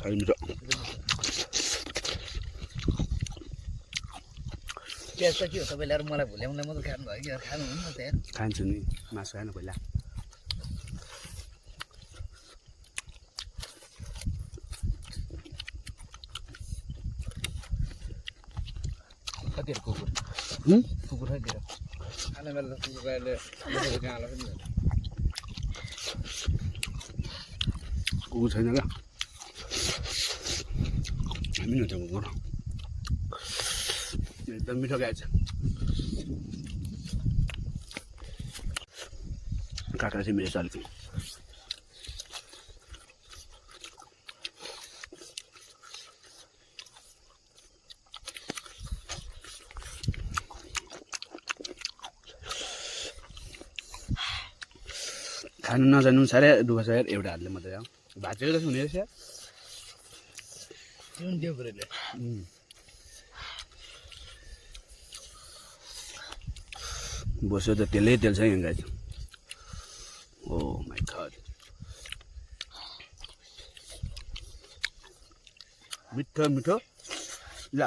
खानु मिठो प्याज त के हो तपाईँले अरू मलाई भुल्याउँदा मात्रै खानुभयो कि खानु हुन्न त यार खान्छु नि मासु खानु पहिला कतिहरू कुकुर कुकुर कतिहरू खाने बेला त कुकुरले कहाँ हाल्छ नि कुकुर छैन क्या हामी न त कुकुर एकदम मिठो गाय छ काका चाहिँ मेरो सालको खानु नजानु साह्रै दुःख छ यार एउटा हातले मात्रै हो भाँचेको जस्तो हुने रहेछ त्यो नि त्यो कुरोले बस्यो त तेलै तेल छ यहाँ गाई ओ माई गॉड मिठो मिठो ल